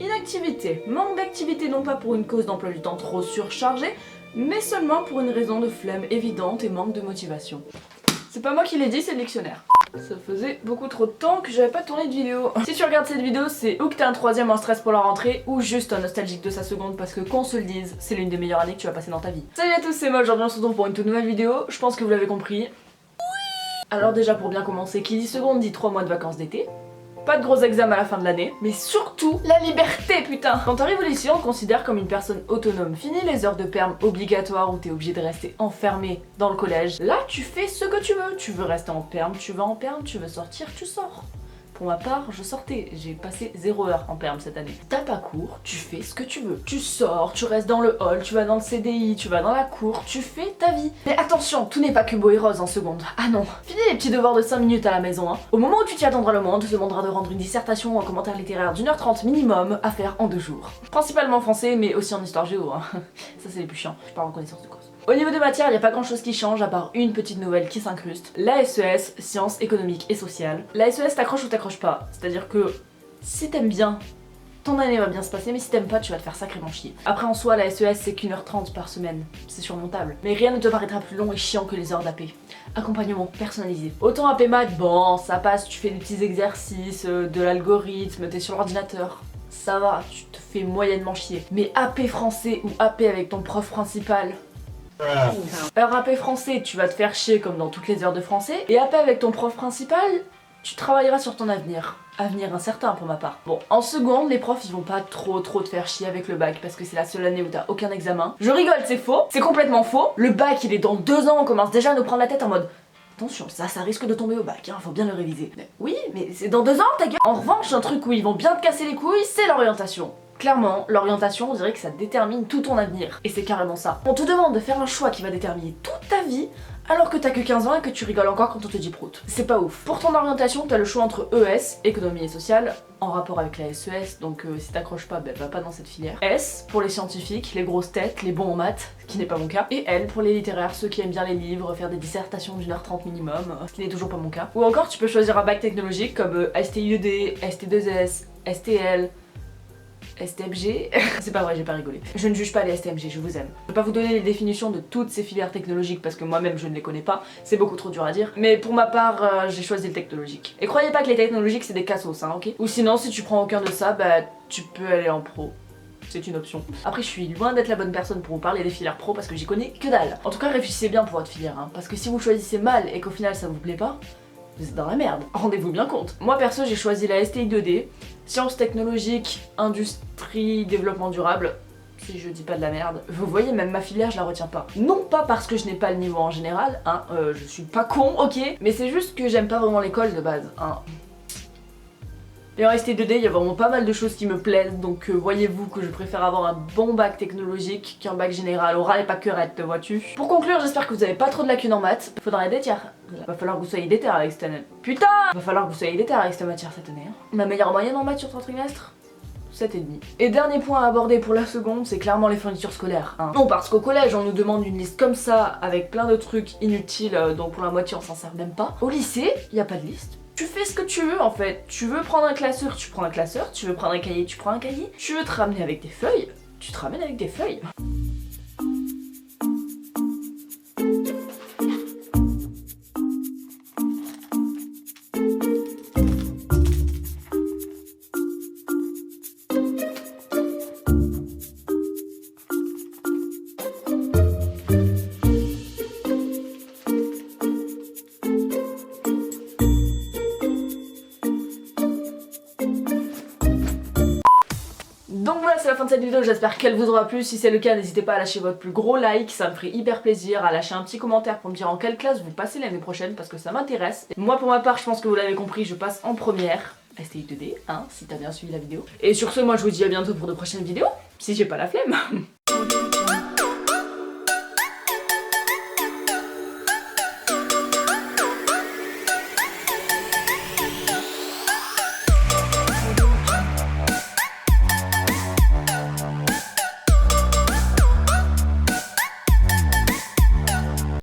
Inactivité. Manque d'activité non pas pour une cause d'emploi du temps trop surchargé, mais seulement pour une raison de flemme évidente et manque de motivation. C'est pas moi qui l'ai dit, c'est le dictionnaire. Ça faisait beaucoup trop de temps que j'avais pas tourné de vidéo. Si tu regardes cette vidéo, c'est ou que t'es un troisième en stress pour la rentrée, ou juste un nostalgique de sa seconde parce que qu'on se le dise, c'est l'une des meilleures années que tu vas passer dans ta vie. Salut à tous, c'est moi, aujourd'hui on se retrouve pour une toute nouvelle vidéo, je pense que vous l'avez compris. Alors déjà pour bien commencer, qui dit seconde dit 3 mois de vacances d'été. Pas de gros examens à la fin de l'année, mais surtout la liberté, putain. Quand t'arrives au lycée, on te considère comme une personne autonome. Fini les heures de perm obligatoires où t'es obligé de rester enfermé dans le collège. Là, tu fais ce que tu veux. Tu veux rester en perm, tu vas en perm, tu veux sortir, tu sors. Pour ma part, je sortais. J'ai passé 0 heure en perm cette année. T'as pas cours, tu fais ce que tu veux. Tu sors, tu restes dans le hall, tu vas dans le CDI, tu vas dans la cour, tu fais ta vie. Mais attention, tout n'est pas que beau et rose en seconde. Ah non. Fini les petits devoirs de 5 minutes à la maison, hein. Au moment où tu t'y attendras le moins, on te demandera de rendre une dissertation ou un commentaire littéraire d'1h30 minimum à faire en 2 jours. Principalement en français, mais aussi en histoire géo, hein. Ça c'est les plus chiants. Je parle en connaissance de cause. Au niveau des matières, il n'y a pas grand chose qui change à part une petite nouvelle qui s'incruste. La SES, sciences économiques et sociales. La SES t'accroche ou t'accroche pas. C'est-à-dire que si t'aimes bien, ton année va bien se passer, mais si t'aimes pas, tu vas te faire sacrément chier. Après en soi, la SES c'est qu'1h30 par semaine. C'est surmontable. Mais rien ne te paraîtra plus long et chiant que les heures d'AP. Accompagnement personnalisé. Autant AP maths, bon, ça passe, tu fais des petits exercices, de l'algorithme, t'es sur l'ordinateur. Ça va, tu te fais moyennement chier. Mais AP français ou AP avec ton prof principal. Alors AP français, tu vas te faire chier comme dans toutes les heures de français. Et AP avec ton prof principal, tu travailleras sur ton avenir. Avenir incertain pour ma part. Bon, en seconde, les profs ils vont pas trop te faire chier avec le bac parce que c'est la seule année où t'as aucun examen. Je rigole, c'est faux, c'est complètement faux. Le bac il est dans 2 ans, on commence déjà à nous prendre la tête en mode attention, ça risque de tomber au bac, hein, faut bien le réviser. Mais oui, mais c'est dans 2 ans ta gueule. En revanche, un truc où ils vont bien te casser les couilles, c'est l'orientation. Clairement, l'orientation, on dirait que ça détermine tout ton avenir. Et c'est carrément ça. On te demande de faire un choix qui va déterminer toute ta vie, alors que t'as que 15 ans et que tu rigoles encore quand on te dit prout. C'est pas ouf. Pour ton orientation, t'as le choix entre ES, économie et sociale, en rapport avec la SES, donc si t'accroches pas, va pas dans cette filière. S, pour les scientifiques, les grosses têtes, les bons en maths, ce qui n'est pas mon cas. Et L, pour les littéraires, ceux qui aiment bien les livres, faire des dissertations d'1h30 minimum, ce qui n'est toujours pas mon cas. Ou encore, tu peux choisir un bac technologique comme STIED, ST2S, STL, STMG. C'est pas vrai, j'ai pas rigolé. Je ne juge pas les STMG, je vous aime. Je vais pas vous donner les définitions de toutes ces filières technologiques parce que moi-même je ne les connais pas, c'est beaucoup trop dur à dire. Mais pour ma part, j'ai choisi le technologique. Et croyez pas que les technologiques c'est des cassos, hein, ok? Ou sinon, si tu prends aucun de ça, bah tu peux aller en pro. C'est une option. Après, je suis loin d'être la bonne personne pour vous parler des filières pro parce que j'y connais que dalle. En tout cas, réfléchissez bien pour votre filière, hein, parce que si vous choisissez mal et qu'au final ça vous plaît pas, vous êtes dans la merde. Rendez-vous bien compte. Moi perso, j'ai choisi la STI 2D, sciences technologiques, industrie, développement durable. Si je dis pas de la merde. Vous voyez, même ma filière, je la retiens pas. Non pas parce que je n'ai pas le niveau en général, hein, je suis pas con, ok, mais c'est juste que j'aime pas vraiment l'école de base, hein. Et en ST2D, il y a vraiment pas mal de choses qui me plaisent, donc voyez-vous que je préfère avoir un bon bac technologique qu'un bac général. Oral et pas querette, te vois-tu. Pour conclure, j'espère que vous avez pas trop de lacunes en maths. Faudra aider, tiens. Va falloir que vous soyez déter avec cette année. Putain! Va falloir que vous soyez déter avec cette matière cette année, hein. Ma meilleure moyenne en maths sur 3 trimestres? 7,5. Et dernier point à aborder pour la seconde, c'est clairement les fournitures scolaires, hein. Non, parce qu'au collège, on nous demande une liste comme ça, avec plein de trucs inutiles, dont pour la moitié on s'en sert même pas. Au lycée, y a pas de liste. Tu fais ce que tu veux en fait. Tu veux prendre un classeur, tu prends un classeur. Tu veux prendre un cahier, tu prends un cahier. Tu veux te ramener avec des feuilles, tu te ramènes avec des feuilles. Donc voilà, c'est la fin de cette vidéo, j'espère qu'elle vous aura plu. Si c'est le cas, n'hésitez pas à lâcher votre plus gros like, ça me ferait hyper plaisir, à lâcher un petit commentaire pour me dire en quelle classe vous passez l'année prochaine parce que ça m'intéresse. Moi pour ma part, je pense que vous l'avez compris, je passe en première. STI 2D, hein, si t'as bien suivi la vidéo. Et sur ce, moi je vous dis à bientôt pour de prochaines vidéos, si j'ai pas la flemme.